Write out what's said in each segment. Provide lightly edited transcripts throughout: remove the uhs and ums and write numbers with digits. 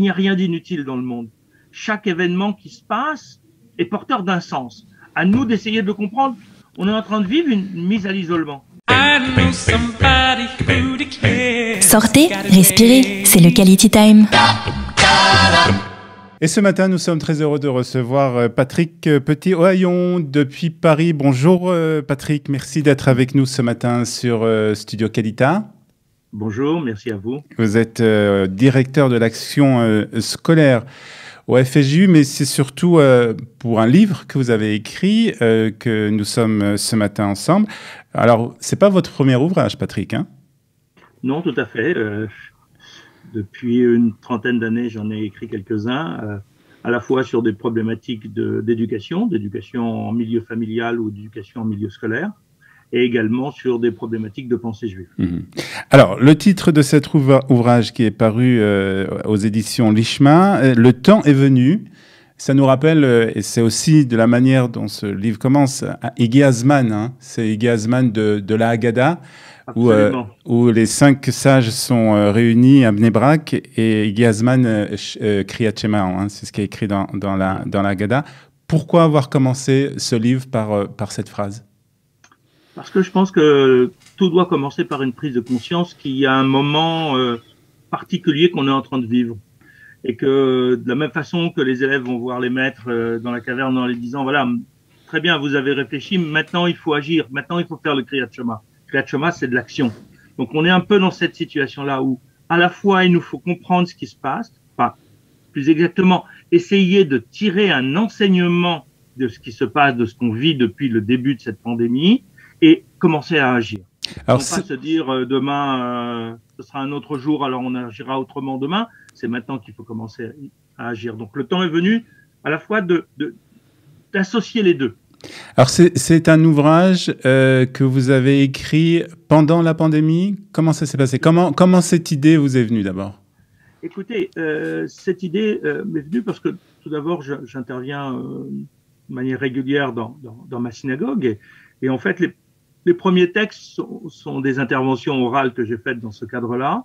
n'y a rien d'inutile dans le monde. Chaque événement qui se passe est porteur d'un sens. À nous d'essayer de le comprendre. On est en train de vivre une mise à l'isolement. Sortez, respirez, c'est le Quality Time. Et ce matin, nous sommes très heureux de recevoir Patrick Petit-Ohaillon depuis Paris. Bonjour Patrick, merci d'être avec nous ce matin sur Studio Qualita. Bonjour, merci à vous. Vous êtes directeur de l'action scolaire au FSJU, mais c'est surtout pour un livre que vous avez écrit que nous sommes ce matin ensemble. Alors, c'est pas votre premier ouvrage, Patrick, hein? Non, tout à fait. Depuis une trentaine d'années, j'en ai écrit quelques-uns, à la fois sur des problématiques d'éducation en milieu familial ou d'éducation en milieu scolaire, et également sur des problématiques de pensée juive. Alors, le titre de cet ouvrage qui est paru aux éditions Lichma, Le temps est venu, ça nous rappelle, et c'est aussi de la manière dont ce livre commence, Iggy Azman, hein, c'est Iggy Azman de la Haggadah, où les 5 sages sont réunis à Bnei Brak, et Iggy Azman Kriyat Shema, hein, c'est ce qui est écrit dans la Haggadah. Pourquoi avoir commencé ce livre par cette phrase ? Parce que je pense que tout doit commencer par une prise de conscience qu'il y a un moment particulier qu'on est en train de vivre. Et que de la même façon que les élèves vont voir les maîtres dans la caverne en les disant, voilà, très bien, vous avez réfléchi, maintenant il faut agir, maintenant il faut faire le Kriyat Shema. Kriyat Shema, c'est de l'action. Donc on est un peu dans cette situation-là où à la fois il nous faut comprendre ce qui se passe, enfin, plus exactement, essayer de tirer un enseignement de ce qui se passe, de ce qu'on vit depuis le début de cette pandémie, et commencer à agir. Alors, non pas se dire demain, ce sera un autre jour, alors on agira autrement demain. C'est maintenant qu'il faut commencer à agir. Donc le temps est venu à la fois d'associer les deux. Alors c'est un ouvrage que vous avez écrit pendant la pandémie. Comment ça s'est passé ? Comment cette idée vous est venue d'abord ? Écoutez, cette idée m'est venue parce que tout d'abord j'interviens de manière régulière dans ma synagogue et en fait les premiers textes sont des interventions orales que j'ai faites dans ce cadre-là,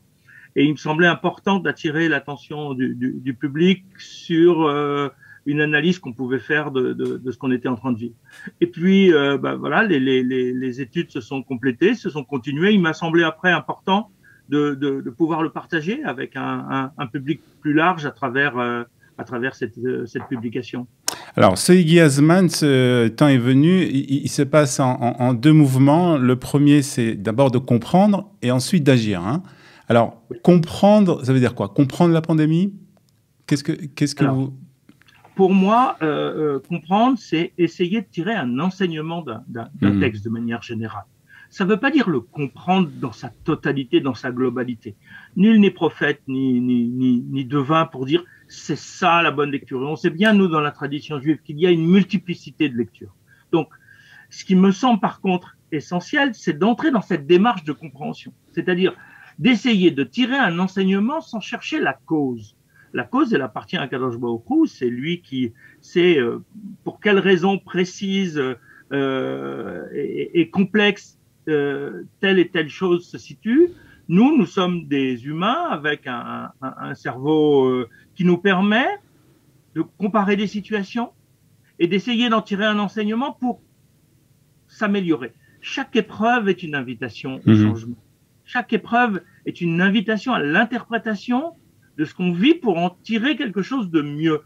et il me semblait important d'attirer l'attention du public sur une analyse qu'on pouvait faire de ce qu'on était en train de vivre. Et puis, voilà, les études se sont complétées, se sont continuées. Il m'a semblé après important de pouvoir le partager avec un public plus large à travers cette publication. Alors, ce Iggy Azman, ce temps est venu, il se passe en 2 mouvements. Le premier, c'est d'abord de comprendre et ensuite d'agir. Hein. Alors, comprendre, ça veut dire quoi ? Comprendre la pandémie ? Qu'est-ce que Alors, vous... Pour moi, comprendre, c'est essayer de tirer un enseignement d'un texte de manière générale. Ça ne veut pas dire le comprendre dans sa totalité, dans sa globalité. Nul n'est prophète, ni devin pour dire c'est ça la bonne lecture. Et on sait bien, nous, dans la tradition juive, qu'il y a une multiplicité de lectures. Donc, ce qui me semble par contre essentiel, c'est d'entrer dans cette démarche de compréhension. C'est-à-dire d'essayer de tirer un enseignement sans chercher la cause. La cause, elle appartient à Kadosh Baruch Hu, c'est lui qui sait pour quelles raisons précises et complexes telle et telle chose se situe. Nous sommes des humains avec un cerveau qui nous permet de comparer des situations et d'essayer d'en tirer un enseignement pour s'améliorer. Chaque épreuve est une invitation au changement. Chaque épreuve est une invitation à l'interprétation de ce qu'on vit pour en tirer quelque chose de mieux,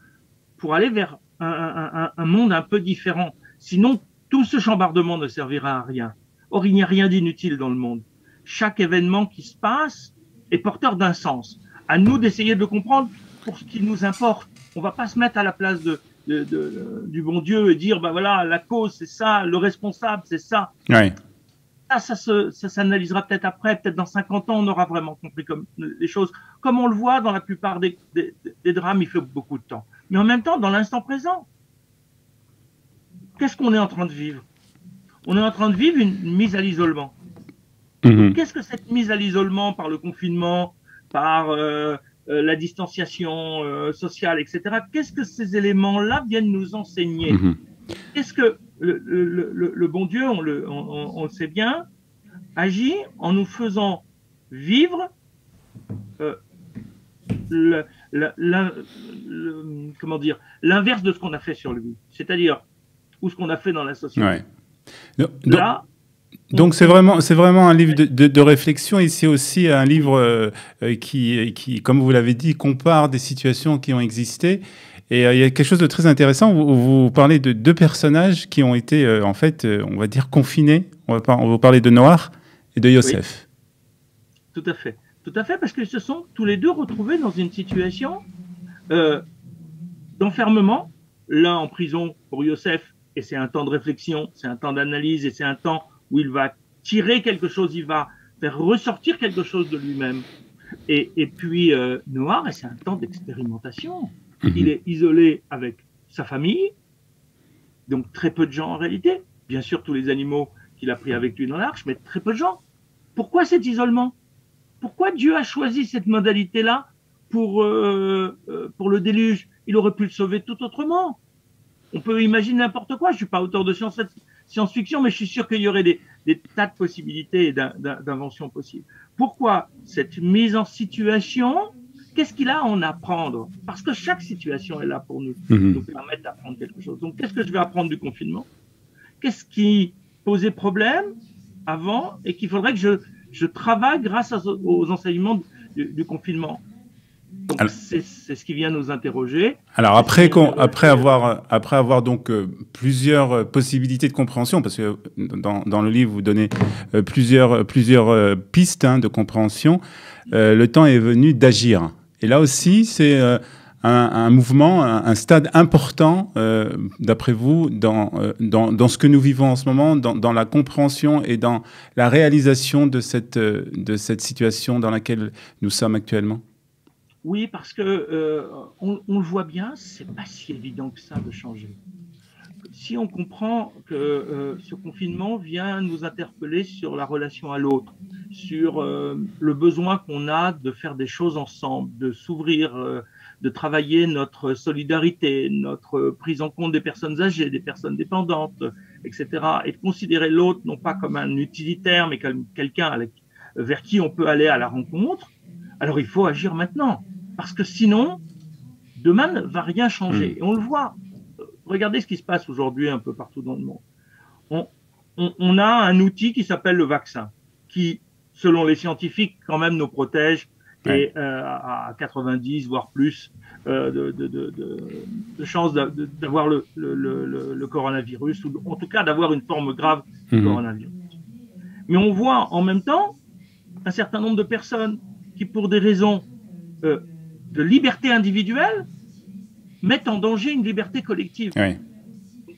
pour aller vers un monde un peu différent. Sinon, tout ce chambardement ne servira à rien. Or, il n'y a rien d'inutile dans le monde. Chaque événement qui se passe est porteur d'un sens. À nous d'essayer de le comprendre pour ce qui nous importe. On ne va pas se mettre à la place du bon Dieu et dire, voilà, la cause c'est ça, le responsable c'est ça. Ouais. Ça s'analysera peut-être après, peut-être dans 50 ans, on aura vraiment compris les choses. Comme on le voit dans la plupart des drames, il faut beaucoup de temps. Mais en même temps, dans l'instant présent, qu'est-ce qu'on est en train de vivre ? On est en train de vivre une mise à l'isolement. Qu'est-ce que cette mise à l'isolement par le confinement, par la distanciation sociale, etc. Qu'est-ce que ces éléments-là viennent nous enseigner ? Qu'est-ce que le bon Dieu, on le sait bien, agit en nous faisant vivre comment dire, l'inverse de ce qu'on a fait sur lui, c'est-à-dire ou ce qu'on a fait dans la société. Ouais. Là, donc c'est vraiment un livre de réflexion et c'est aussi un livre qui, comme vous l'avez dit, compare des situations qui ont existé. Et il y a quelque chose de très intéressant, vous parlez de deux personnages qui ont été, en fait, on va dire, confinés. On va vous parler de Noir et de Yosef. Oui. Tout à fait. Tout à fait, parce qu'ils se sont tous les deux retrouvés dans une situation d'enfermement, l'un en prison pour Yosef, et c'est un temps de réflexion, c'est un temps d'analyse, et c'est un temps où il va tirer quelque chose, il va faire ressortir quelque chose de lui-même. Et puis Noir, et c'est un temps d'expérimentation. Il est isolé avec sa famille, donc très peu de gens en réalité. Bien sûr, tous les animaux qu'il a pris avec lui dans l'arche, mais très peu de gens. Pourquoi cet isolement? Pourquoi Dieu a choisi cette modalité-là pour le déluge? Il aurait pu le sauver tout autrement. On peut imaginer n'importe quoi. Je ne suis pas auteur de science-fiction, mais je suis sûr qu'il y aurait des tas de possibilités et d'inventions possibles. Pourquoi cette mise en situation? Qu'est-ce qu'il a à en apprendre? Parce que chaque situation est là pour nous permettre d'apprendre quelque chose. Donc, qu'est-ce que je vais apprendre du confinement? Qu'est-ce qui posait problème avant et qu'il faudrait que je travaille grâce aux enseignements du confinement? C'est ce qui vient nous interroger. Alors après avoir donc plusieurs possibilités de compréhension, parce que dans le livre vous donnez plusieurs pistes de compréhension, le temps est venu d'agir. Et là aussi c'est un mouvement, un stade important, d'après vous, dans ce que nous vivons en ce moment, dans la compréhension et dans la réalisation de cette situation dans laquelle nous sommes actuellement. Oui, parce que on le voit bien, c'est pas si évident que ça de changer. Si on comprend que ce confinement vient nous interpeller sur la relation à l'autre, sur le besoin qu'on a de faire des choses ensemble, de s'ouvrir, de travailler notre solidarité, notre prise en compte des personnes âgées, des personnes dépendantes, etc., et de considérer l'autre non pas comme un utilitaire, mais comme quelqu'un vers qui on peut aller à la rencontre, alors il faut agir maintenant. Parce que sinon, demain ne va rien changer. Et on le voit. Regardez ce qui se passe aujourd'hui un peu partout dans le monde. On a un outil qui s'appelle le vaccin, qui, selon les scientifiques, quand même nous protège et à 90 voire plus de chances d'avoir le coronavirus, ou en tout cas d'avoir une forme grave du coronavirus. Mais on voit en même temps un certain nombre de personnes qui, pour des raisons de liberté individuelle, mettent en danger une liberté collective. Oui.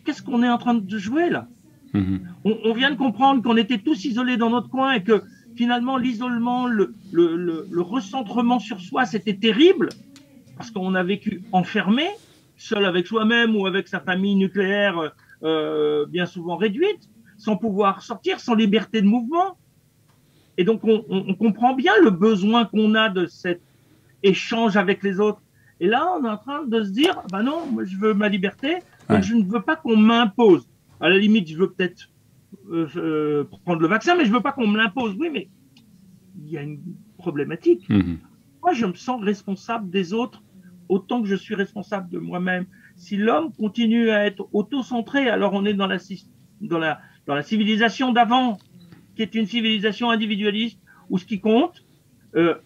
Qu'est-ce qu'on est en train de jouer là? On vient de comprendre qu'on était tous isolés dans notre coin et que finalement l'isolement, le recentrement sur soi, c'était terrible parce qu'on a vécu enfermé, seul avec soi-même ou avec sa famille nucléaire bien souvent réduite, sans pouvoir sortir, sans liberté de mouvement. Et donc on comprend bien le besoin qu'on a de cet échange avec les autres. Et là, on est en train de se dire, bah non, moi je veux ma liberté, donc je ne veux pas qu'on m'impose. À la limite, je veux peut-être prendre le vaccin, mais je veux pas qu'on me l'impose. Oui, mais il y a une problématique. Moi, je me sens responsable des autres autant que je suis responsable de moi-même. Si l'homme continue à être auto-centré, alors on est dans la civilisation d'avant, qui est une civilisation individualiste, où ce qui compte,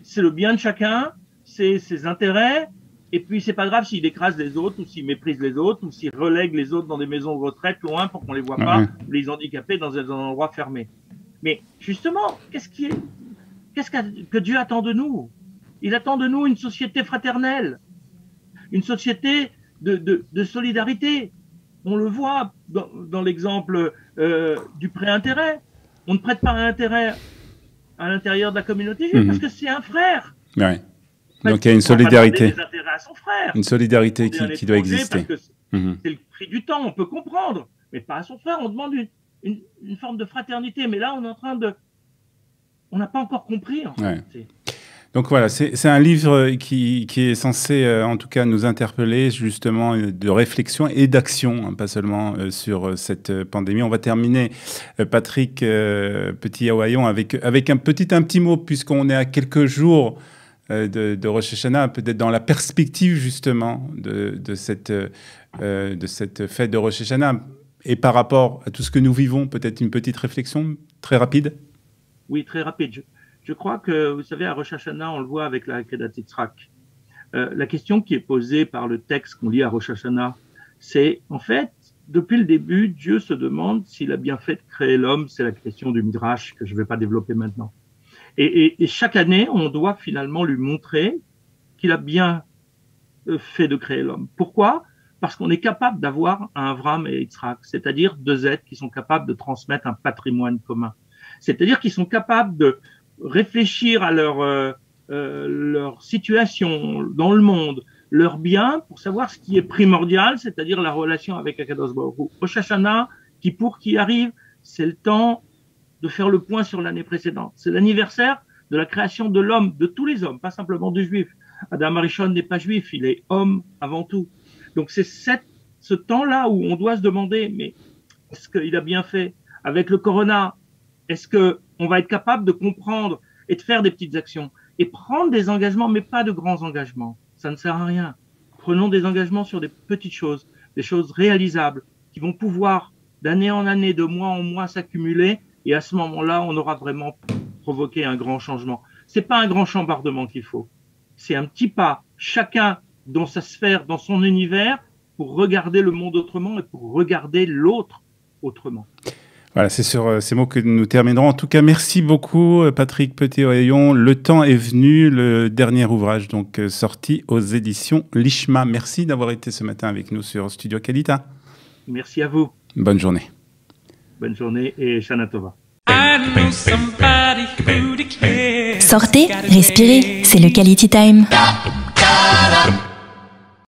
c'est le bien de chacun, c'est ses intérêts, et puis c'est pas grave s'il écrase les autres, ou s'il méprise les autres, ou s'il relègue les autres dans des maisons de retraite loin pour qu'on les voit pas, ou les handicapés dans un endroit fermé. Mais justement, qu'est-ce que Dieu attend de nous? Il attend de nous une société fraternelle, une société de solidarité. On le voit dans l'exemple du prêt-intérêt. On ne prête pas un intérêt à l'intérieur de la communauté juive parce que c'est un frère. Ouais. Donc il y a une solidarité. À son frère. Une solidarité qui doit exister. C'est le prix du temps, on peut comprendre, mais pas à son frère. On demande une forme de fraternité, mais là on est en train de... On n'a pas encore compris. En fait. Donc voilà, c'est un livre qui est censé, en tout cas, nous interpeller justement de réflexion et d'action, pas seulement sur cette pandémie. On va terminer, Patrick Petit-Yaouaillon, avec un petit mot, puisqu'on est à quelques jours de Rosh Hashanah, peut-être dans la perspective justement de cette fête de Rosh Hashanah, et par rapport à tout ce que nous vivons, peut-être une petite réflexion très rapide? Oui, très rapide. Je crois que, vous savez, à Rosh Hashanah, on le voit avec la Akedat Yitzhak. La question qui est posée par le texte qu'on lit à Rosh Hashanah, c'est, en fait, depuis le début, Dieu se demande s'il a bien fait de créer l'homme. C'est la question du Midrash que je ne vais pas développer maintenant. Et chaque année, on doit finalement lui montrer qu'il a bien fait de créer l'homme. Pourquoi? Parce qu'on est capable d'avoir un Avraham et Yitzhak, c'est-à-dire deux êtres qui sont capables de transmettre un patrimoine commun. C'est-à-dire qu'ils sont capables de réfléchir à leur situation dans le monde, leur bien, pour savoir ce qui est primordial, c'est-à-dire la relation avec Akadosh Baruch Hu. Rosh Hashanah, qui arrive, c'est le temps de faire le point sur l'année précédente. C'est l'anniversaire de la création de l'homme, de tous les hommes, pas simplement du juif. Adam Arishon n'est pas juif, il est homme avant tout. Donc c'est ce temps-là où on doit se demander, mais est-ce qu'il a bien fait? Avec le corona, est-ce qu'on va être capable de comprendre et de faire des petites actions et prendre des engagements, mais pas de grands engagements? Ça ne sert à rien. Prenons des engagements sur des petites choses, des choses réalisables, qui vont pouvoir d'année en année, de mois en mois s'accumuler, et à ce moment-là, on aura vraiment provoqué un grand changement. C'est pas un grand chambardement qu'il faut. C'est un petit pas, chacun dans sa sphère, dans son univers, pour regarder le monde autrement et pour regarder l'autre autrement. Voilà, c'est sur ces mots que nous terminerons. En tout cas, merci beaucoup, Patrick Petit-Oyon. Le temps est venu, le dernier ouvrage donc sorti aux éditions Lishma. Merci d'avoir été ce matin avec nous sur Studio Kalita. Merci à vous. Bonne journée. Bonne journée et Shana Tova. Sortez, respirez, c'est le Quality Time.